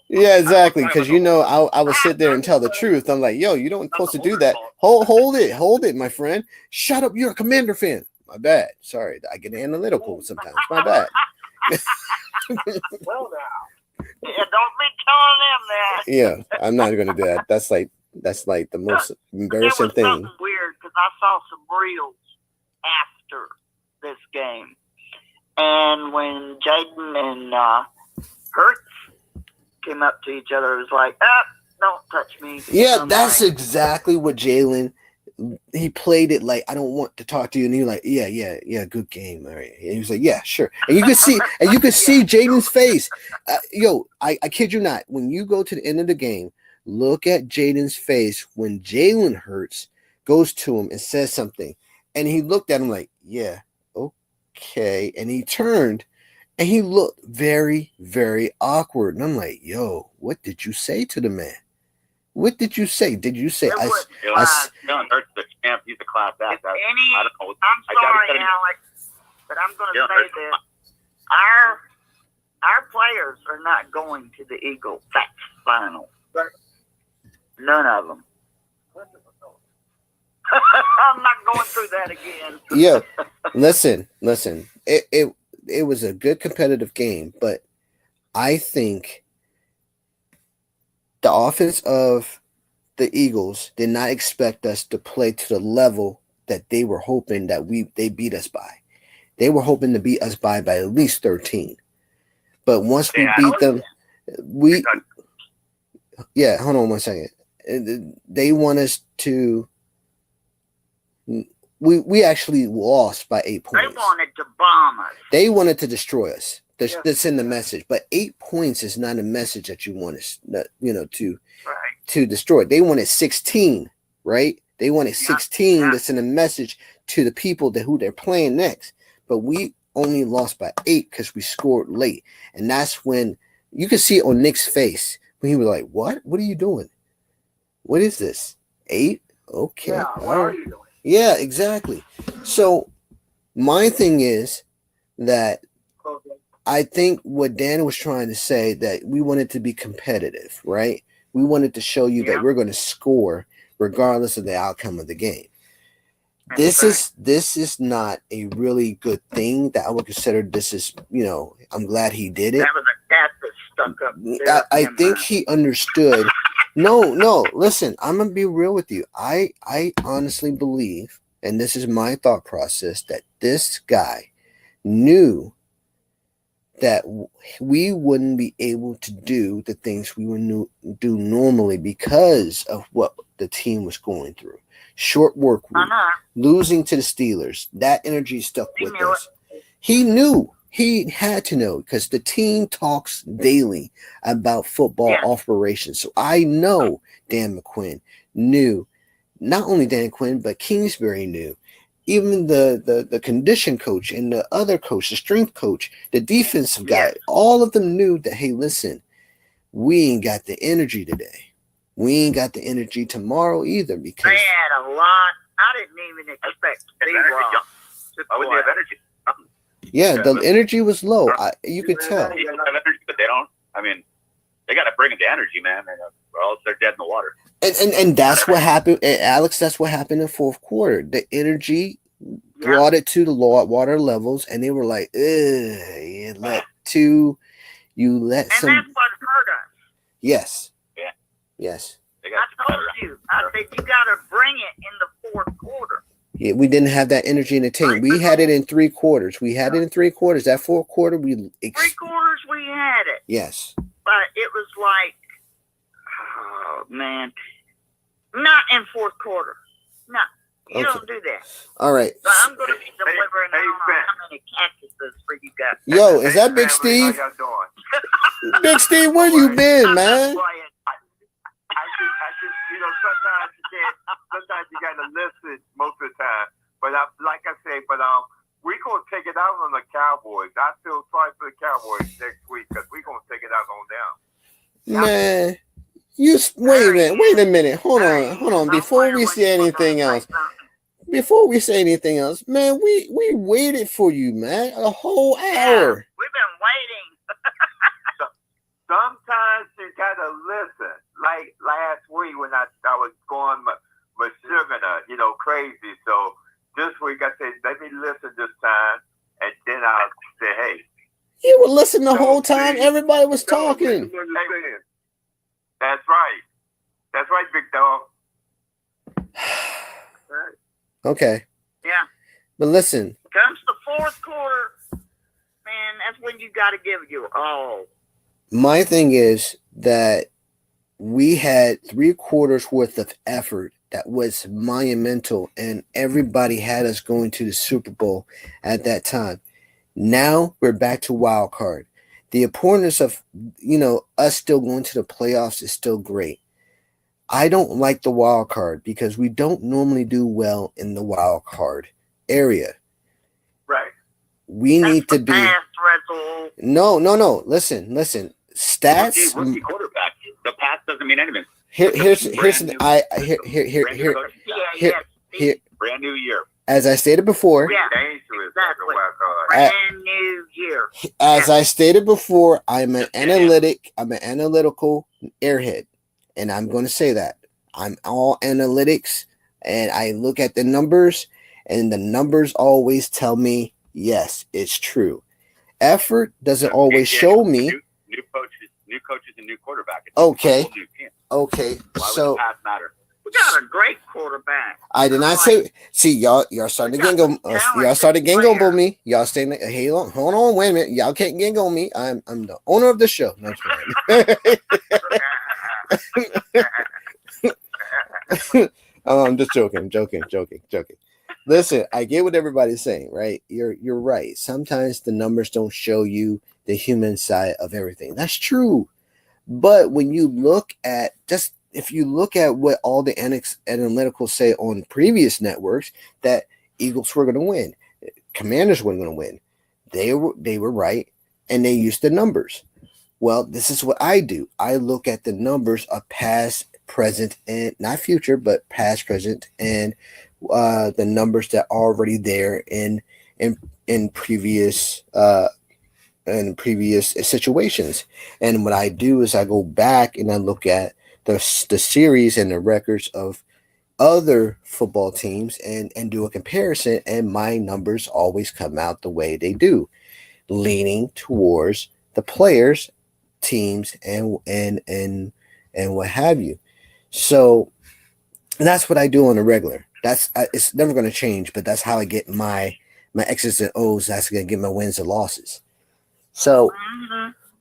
yeah, exactly. Because I would sit there and tell the truth. I'm like, yo, you don't supposed to do that. Hold it, my friend. Shut up. You're a Commander fan. My bad. Sorry, I get analytical sometimes. My bad. Well, now. Yeah, don't be telling them that. Yeah, I'm not going to do that. That's like the most embarrassing thing. Something weird because I saw some reels after this game, and when Jaden and Hurts came up to each other, it was like, don't touch me. Yeah, that's exactly what Jalen. He played it like, I don't want to talk to you, and you're like, yeah, good game, all right. And he was like, yeah, sure. And you could see Jaden's face. I kid you not. When you go to the end of the game, look at Jaden's face when Jalen Hurts goes to him and says something, and he looked at him like, yeah, okay, and he turned, and he looked very, very awkward, and I'm like, yo, what did you say to the man? What did you say? Did you say Jalen Hurts the champ? He's a class act. I don't know. I'm sorry, Alex, but I'm going to say this: our players are not going to the Eagle final. None of them. I'm not going through that again. Yeah, listen. It was a good competitive game, but I think the offense of the Eagles did not expect us to play to the level that they were hoping that they beat us by. They were hoping to beat us by at least 13. But once we beat them, hold on one second. They want us to. We actually lost by 8 points. They wanted to bomb us. They wanted to destroy us. That's in the message. But 8 points is not a message that you want us, to destroy. They wanted 16, right? They wanted 16. Yeah. That's in a message to the people who they're playing next. But we only lost by 8 because we scored late. And that's when you could see it on Nick's face when he was like, "What? What are you doing? What is this? 8? Okay. Yeah, what are you doing?" Yeah, exactly. So my thing is that I think what Dan was trying to say, that we wanted to be competitive, right? We wanted to show you that we're going to score regardless of the outcome of the game. This is not a really good thing that I would consider. This is, I'm glad he did it. That was a cat that stuck up there. I think he understood. No, listen, I'm going to be real with you. I honestly believe, and this is my thought process, that this guy knew that we wouldn't be able to do the things we would do normally because of what the team was going through. Short work week, losing to the Steelers, that energy stuck with us. He knew. He had to know because the team talks daily about football operations. So I know Dan McQuinn knew, not only Dan McQuinn, but Kingsbury knew. Even the condition coach and the other coach, the strength coach, the defensive guy, all of them knew that, hey, listen, we ain't got the energy today. We ain't got the energy tomorrow either because they had a lot. I didn't even expect I wouldn't have energy. Yeah, the energy was low. You could tell. They have energy, but they don't. I mean, they got to bring in the energy, man, or else they're dead in the water. And that's what happened, and Alex. That's what happened in fourth quarter. The energy brought it to the water levels, and they were like, "You let some." And that's what hurt us. Yes. Yeah. Yes. I told you. I said you got to bring it in the fourth quarter. Yeah, we didn't have that energy in the team. We had it in 3 quarters. That fourth quarter, 3 quarters we had it. Yes. But it was like, oh, man. Not in fourth quarter. No. You don't do that. All right. So I'm going to be delivering how many cactuses for you guys. Yo, is that Big Steve? Big Steve, where you been, man? Sometimes you gotta listen most of the time. But like I say, we're gonna take it out on the Cowboys. I feel sorry for the Cowboys next week because we're gonna take it out on them. Man, wait a minute. Hold on. Before we say anything else, man, we waited for you, man, a whole hour. Yeah, we've been waiting. Sometimes you gotta listen. Like last week when I was going my sugar, crazy. So this week I said, let me listen this time, and then I'll say, hey. You were listening the whole time. Everybody was talking. That's right. That's right, big dog. Okay. Yeah. But listen. Comes the fourth quarter, man, that's when you got to give your all. My thing is that we had 3 quarters worth of effort that was monumental, and everybody had us going to the Super Bowl at that time. Now we're back to wild card. The importance of, us still going to the playoffs is still great. I don't like the wild card because we don't normally do well in the wild card area. Right. We need to be. No. Listen. Stats. Rookie quarterback. The pass doesn't mean anything. Here's brand new year. As I stated before. Yeah, exactly. Brand new year. As I stated before, I'm an analytical airhead, and I'm going to say that. I'm all analytics, and I look at the numbers, and the numbers always tell me, yes, it's true. Effort doesn't always show me. New coaches, and new quarterback. Okay. Why would the past matter? We got a great quarterback. I did not say. See, y'all starting to gingle. Y'all started gingle me. Y'all saying, "Hey, hold on, wait a minute. Y'all can't gingle me. I'm the owner of the show." No, I'm just joking. Listen, I get what everybody's saying, right? You're right. Sometimes the numbers don't show you the human side of everything. That's true. But when you look at if you look at what all the analyticals say on previous networks, that Eagles were going to win, Commanders were going to win, they were right, and they used the numbers. Well, this is what I do. I look at the numbers of past, present, and not future, but past, present, and the numbers that are already there in previous situations. And what I do is I go back and I look at the series and the records of other football teams and do a comparison, and my numbers always come out the way they do, leaning towards the players, teams, and what have you. So that's what I do on a regular. It's never going to change, but that's how I get my X's and O's. That's going to get my wins and losses. So,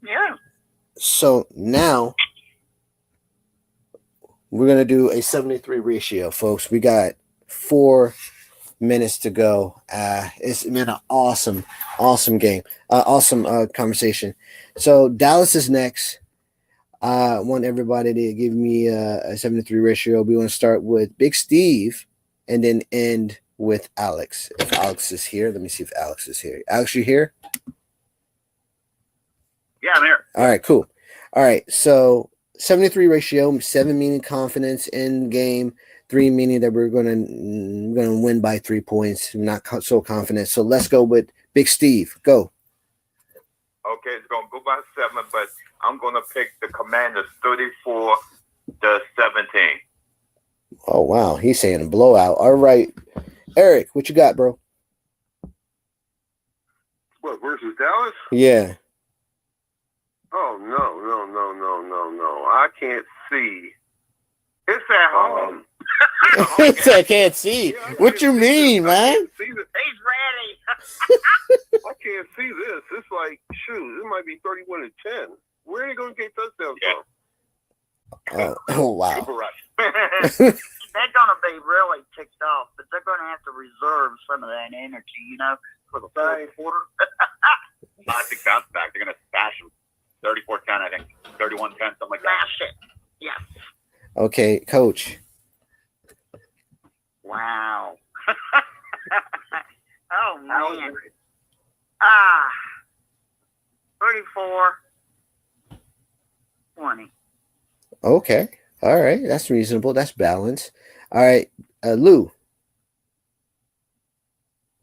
yeah. So now we're going to do a 73 ratio, folks. We got 4 minutes to go. It's been an awesome game. Awesome conversation. So Dallas is next. I want everybody to give me a 73 ratio. We want to start with Big Steve and then end with Alex. If Alex is here, let me see if Alex is here. Alex, you here? Yeah, I'm here. All right, cool. All right, so 73 ratio, 7 meaning confidence in game, 3 meaning that we're gonna win by 3 points. Not so confident. So let's go with Big Steve. Go. Okay, it's gonna go by 7, but I'm gonna pick the Commanders 34-17. Oh wow, he's saying a blowout. All right, Eric, what you got, bro? What, versus Dallas? Yeah. Oh no! I can't see. It's at home. I can't see. Yeah, what you mean, man? He's ready. I can't see this. It's like, shoot, it might be 31-10. Where are they going to get touchdowns from? Oh wow. Super rush. They're going to be really ticked off, but they're going to have to reserve some of that energy, for the fourth quarter. Classic bounce back. They're going to bash them. 34-10, I think. 31-10, something like that. Bash it. Yeah. Okay, Coach. Wow. Oh, man. 34-20. Okay. All right. That's reasonable. That's balanced. All right. Lou.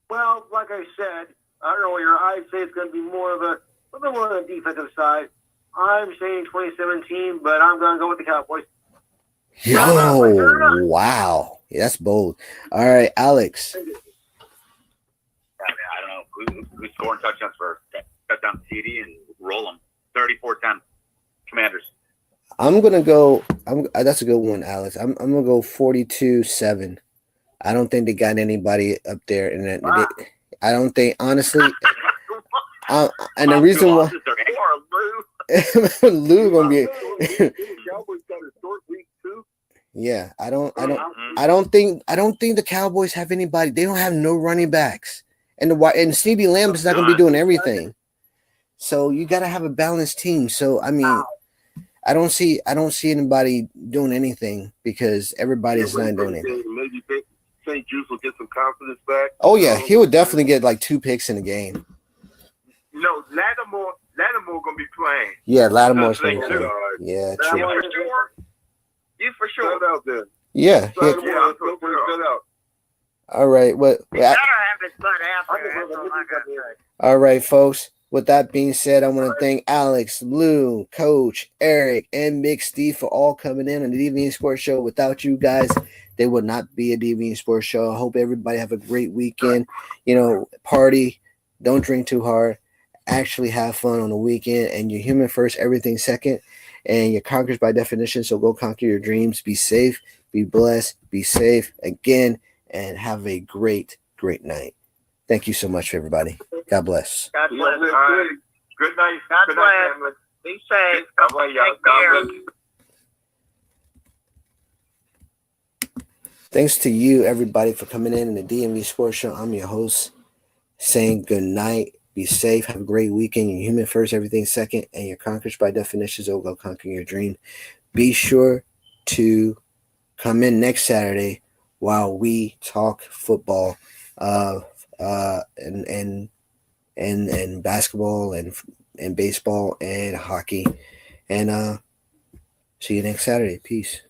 Well, like I said earlier, I'd say it's going to be more of a little more on the defensive side. I'm saying 2017, but I'm going to go with the Cowboys. Yo, wow. Yeah, that's bold. All right, Alex. I don't know who's scoring touchdowns for touchdown TD and roll them. 34-10, Commanders. I'm gonna go. That's a good one, Alex. I'm gonna go 42-7. I don't think they got anybody up there, and I don't think honestly. And the reason why Lou gonna be. Cowboys got a short week too. Yeah, I don't think the Cowboys have anybody. They don't have no running backs, and CeeDee Lamb is not gonna be doing everything. So you got to have a balanced team. So I mean, I don't see anybody doing anything because everybody's not doing anything. Maybe St. Juice will get some confidence back. Oh yeah, he would definitely get like 2 picks in the game. No, Lattimore gonna be playing. Yeah, Lattimore's gonna be playing. Yeah, true. You for sure. Put out there. Yeah. Put out. All right. What? You gotta have his butt out there. That's all I gotta say. All right, folks. with that being said, I want to thank Alex, Lou, Coach, Eric, and Big Steve for all coming in on the DVN Sports Show. Without you guys, there would not be a DVN Sports Show. I hope everybody have a great weekend. Party. Don't drink too hard. Actually have fun on the weekend. And you're human first, everything second. And you're conquerors by definition, so go conquer your dreams. Be safe, be blessed, be safe again, and have a great, great night. Thank you so much, everybody. God bless. God bless. Good night. God Good bless. night, family. Be safe. God bless y'all. Take God care. bless you. Thanks to you, everybody, for coming in the DMV Sports Show. I'm your host, saying good night. Be safe. Have a great weekend. You're human first, everything second, and you're conquerors by definition, so go conquer your dream. Be sure to come in next Saturday while we talk football, and basketball and baseball and hockey. And see you next Saturday. Peace.